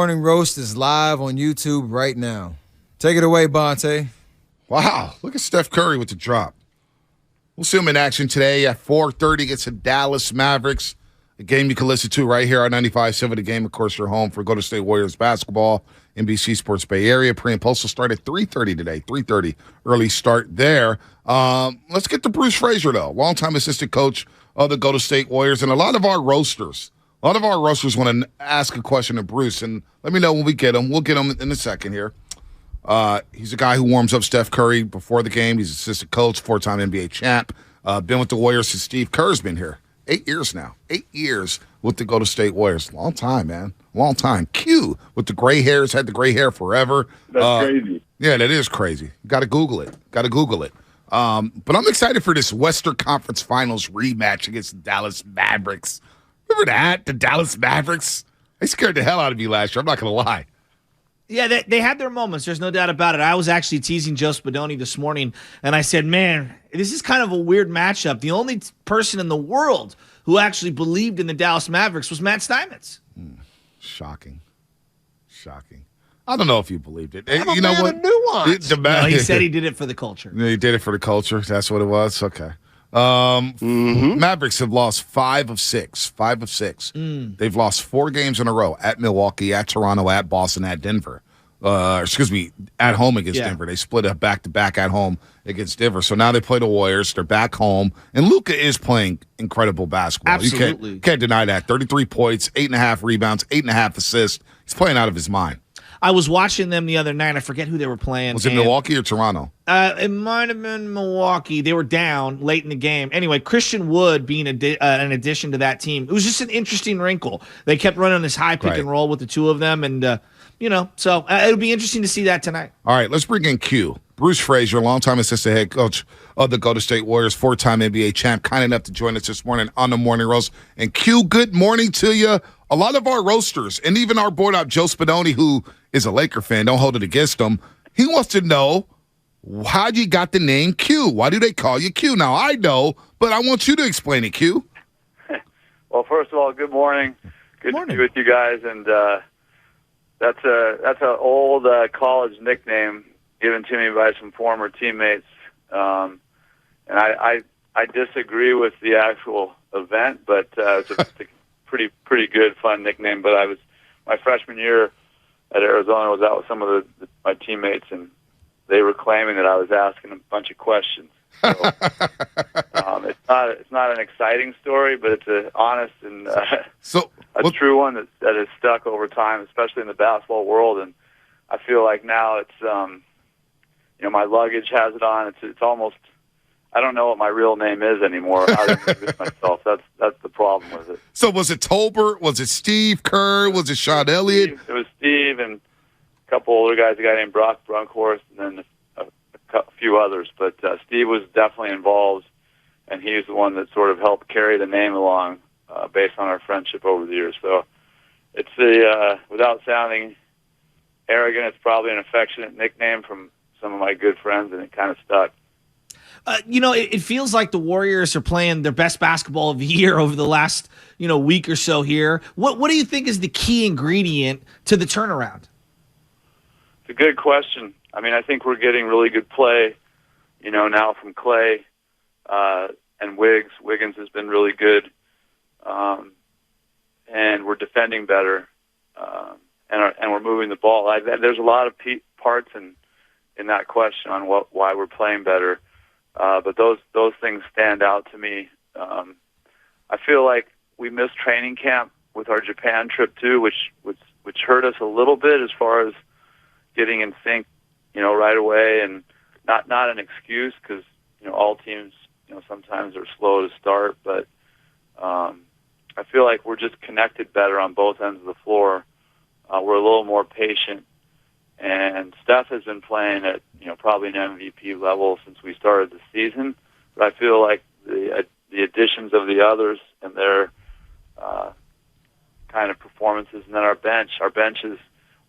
Morning Roast is live on YouTube right now. Take it away, Bonte. Wow, look at Steph Curry with the drop. We'll see him in action today at 4:30 against the Dallas Mavericks. A game you can listen to right here on 95.7 The Game. Of course, you're home for Golden State Warriors basketball, NBC Sports Bay Area. Pre and post will start at 3:30 today. 3:30, early start there. Let's get to Bruce Fraser, though, longtime assistant coach of the Golden State Warriors. And a lot of our roasters want to ask a question of Bruce. And let me know when we get him. We'll get him in a second here. He's a guy who warms up Steph Curry before the game. He's assistant coach, four-time NBA champ. Been with the Warriors since Steve Kerr's been here. 8 years now. 8 years with the Golden State Warriors. Long time, man. Long time. Q with the gray hairs, had the gray hair forever. That's crazy. Yeah, that is crazy. Got to Google it. But I'm excited for this Western Conference Finals rematch against the Dallas Mavericks. Remember that? The Dallas Mavericks? They scared the hell out of me last year. I'm not going to lie. Yeah, they had their moments. There's no doubt about it. I was actually teasing Joe Spadoni this morning, and I said, man, this is kind of a weird matchup. The only person in the world who actually believed in the Dallas Mavericks was Matt Steinmetz. Shocking. I don't know if you believed it. I'm you know what? Nuance. No, he said he did it for the culture. He did it for the culture. That's what it was? Okay. Mavericks have lost 5 of 6. 5 of 6. They've lost 4 games in a row at Milwaukee, at Toronto, at Boston, at Denver. At home against Denver. They split a back-to-back at home against Denver. So now they play the Warriors. They're back home. And Luka is playing incredible basketball. Absolutely. You can't deny that. 33 points, 8.5 rebounds, 8.5 assists. He's playing out of his mind. I was watching them the other night. I forget who they were playing. Was it Milwaukee or Toronto? It might have been Milwaukee. They were down late in the game. Anyway, Christian Wood being an addition to that team. It was just an interesting wrinkle. They kept running this high pick and roll with the two of them. And, so it'll be interesting to see that tonight. All right, let's bring in Q. Bruce Fraser, longtime assistant head coach of the Golden State Warriors, 4-time NBA champ, kind enough to join us this morning on the Morning Roast. And Q, good morning to you. A lot of our roasters, and even our board op, Joe Spadoni, who is a Laker fan, don't hold it against him, he wants to know how you got the name Q. Why do they call you Q? Now, I know, but I want you to explain it, Q. Well, first of all, good morning. Good to be with you guys. And that's an old college nickname given to me by some former teammates. And I disagree with the actual event, but it's a pretty good, fun nickname. But my freshman year at Arizona was out with some of my teammates, and they were claiming that I was asking a bunch of questions. So, it's not an exciting story, but it's an honest and a true one that has stuck over time, especially in the basketball world. And I feel like now it's my luggage has it on. It's almost, I don't know what my real name is anymore. I don't introduce myself. That's the problem with it. So was it Tolbert? Was it Steve Kerr? Was it Sean Elliott? It was Steve and a couple older guys, a guy named Brock Brunkhorst, and then a few others. But Steve was definitely involved, and he's the one that sort of helped carry the name along based on our friendship over the years. So it's without sounding arrogant, it's probably an affectionate nickname from some of my good friends, and it kind of stuck. It feels like the Warriors are playing their best basketball of the year over the last, week or so here. What do you think is the key ingredient to the turnaround? It's a good question. I mean, I think we're getting really good play, now from Clay and Wiggs. Wiggins has been really good, and we're defending better, and we're moving the ball. There's a lot of parts in that question on why we're playing better. But those things stand out to me. I feel like we missed training camp with our Japan trip too, which hurt us a little bit as far as getting in sync, right away, and not an excuse because all teams sometimes are slow to start, but I feel like we're just connected better on both ends of the floor. We're a little more patient. And Steph has been playing at probably an MVP level since we started the season. But I feel like the additions of the others and their kind of performances, and then our bench is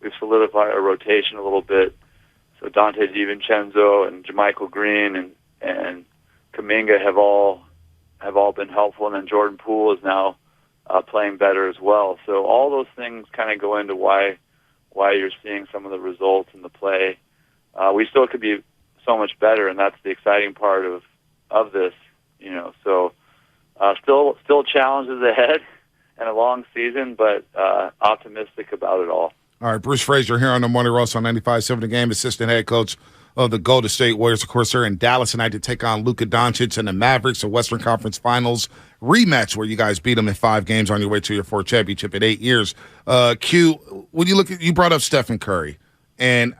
we've solidified our rotation a little bit. So Dante DiVincenzo and JaMychal Green and Kuminga have all been helpful, and then Jordan Poole is now playing better as well. So all those things kind of go into why why you're seeing some of the results in the play. We still could be so much better, and that's the exciting part of this. So still challenges ahead and a long season, but optimistic about it all. All right, Bruce Fraser here on the Morning Roast on 95.7 The Game, assistant head coach of the Golden State Warriors. Of course, they're in Dallas tonight to take on Luka Doncic and the Mavericks, the Western Conference Finals rematch where you guys beat them in 5 games on your way to your 4th championship in 8 years. Q, when you look at, you brought up Stephen Curry, and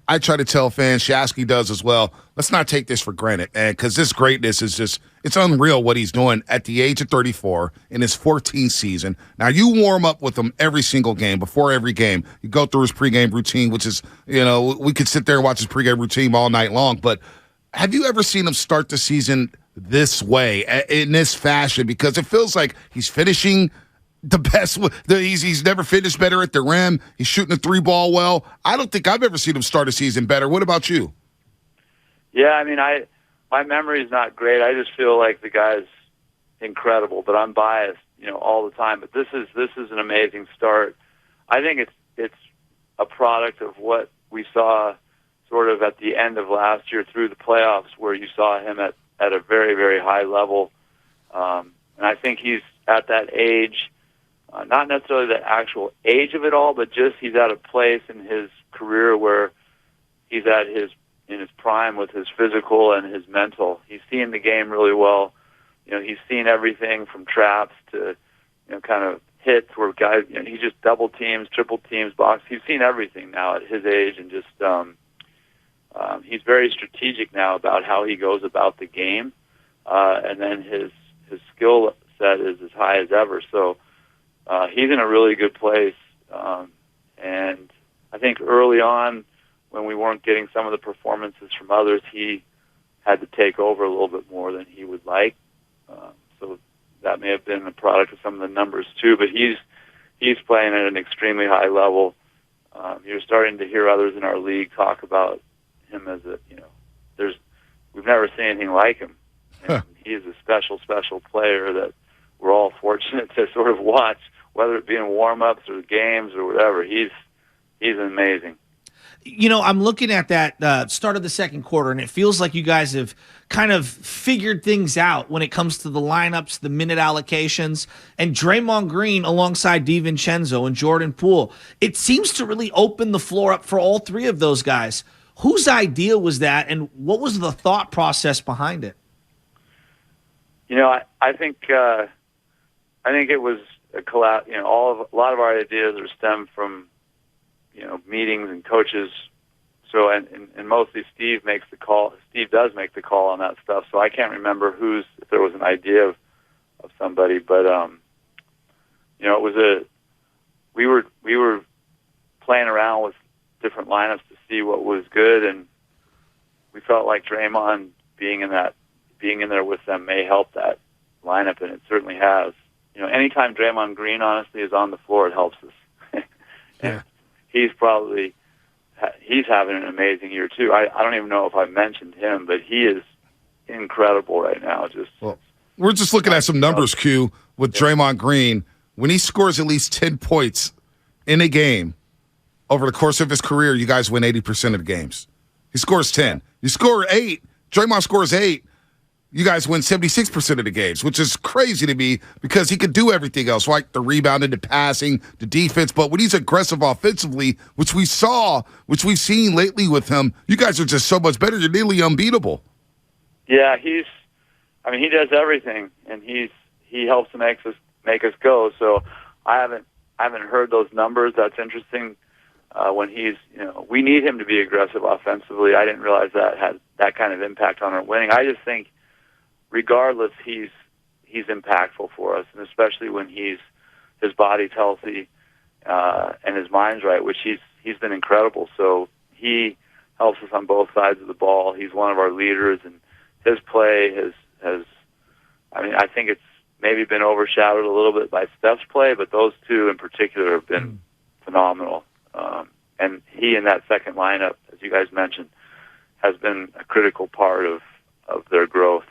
I try to tell fans, Shasky does as well, let's not take this for granted, man, because this greatness is just, it's unreal what he's doing at the age of 34 in his 14th season. Now, you warm up with him every single game, before every game. You go through his pregame routine, which is, we could sit there and watch his pregame routine all night long, but have you ever seen him start the season this way, in this fashion? Because it feels like he's finishing the best. He's never finished better at the rim. He's shooting the 3-ball well. I don't think I've ever seen him start a season better. What about you? Yeah, I mean, my memory is not great. I just feel like the guy's incredible, but I'm biased, all the time. But this is an amazing start. I think it's a product of what we saw sort of at the end of last year through the playoffs, where you saw him at a very, very high level. And I think he's at that age, not necessarily the actual age of it all, but just he's at a place in his career where he's in his prime with his physical and his mental. He's seeing the game really well. He's seen everything from traps to, kind of hits where guys, he just double teams, triple teams, box. He's seen everything now at his age, and just he's very strategic now about how he goes about the game. And then his skill set is as high as ever. So he's in a really good place. And I think early on, when we weren't getting some of the performances from others, he had to take over a little bit more than he would like. So that may have been a product of some of the numbers too. But he's playing at an extremely high level. You're starting to hear others in our league talk about him as we've never seen anything like him. And he is a special player that we're all fortunate to sort of watch, whether it be in warm-ups or games or whatever. He's amazing. I'm looking at that start of the second quarter, and it feels like you guys have kind of figured things out when it comes to the lineups, the minute allocations, and Draymond Green alongside DiVincenzo and Jordan Poole. It seems to really open the floor up for all 3 of those guys. Whose idea was that, and what was the thought process behind it? I think it was a collab. A lot of our ideas are stemmed from meetings and coaches. So and mostly Steve makes the call. Steve does make the call on that stuff. So I can't remember if there was an idea of somebody, but it was we were playing around with different lineups to see what was good, and we felt like Draymond being in there with them may help that lineup, and it certainly has. Anytime Draymond Green honestly is on the floor, it helps us. Yeah. He's having an amazing year too. I don't even know if I mentioned him, but he is incredible right now. We're just looking at some numbers, Q, with Draymond Green. When he scores at least 10 points in a game over the course of his career, you guys win 80% of the games. He scores 10. You score 8. Draymond scores 8. You guys win 76% of the games, which is crazy to me because he could do everything else, right? The rebounding, the passing, the defense. But when he's aggressive offensively, which we've seen lately with him, you guys are just so much better. You're nearly unbeatable. Yeah, he does everything, and he helps to make us go. So I haven't heard those numbers. That's interesting. When we need him to be aggressive offensively. I didn't realize that had that kind of impact on our winning. I just think, regardless, he's impactful for us, and especially when his body's healthy and his mind's right, which he's been incredible. So he helps us on both sides of the ball. He's one of our leaders, and his play has I think it's maybe been overshadowed a little bit by Steph's play, but those two in particular have been phenomenal. And he in that second lineup, as you guys mentioned, has been a critical part of their growth.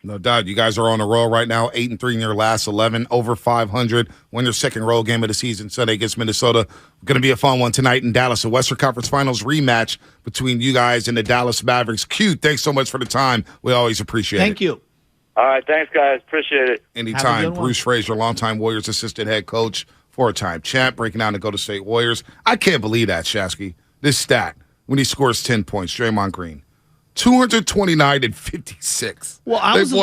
No doubt. You guys are on a roll right now, 8-3 in your last 11, over 500. Win your second road game of the season Sunday against Minnesota. Going to be a fun one tonight in Dallas. A Western Conference Finals rematch between you guys and the Dallas Mavericks. Q, thanks so much for the time. We always appreciate it. Thank you. All right, thanks, guys. Appreciate it. Anytime. Bruce Fraser, longtime Warriors assistant head coach, four-time champ, breaking down the Golden State Warriors. I can't believe that, Shasky. This stat, when he scores 10 points, Draymond Green, 229 and 56. Well, I was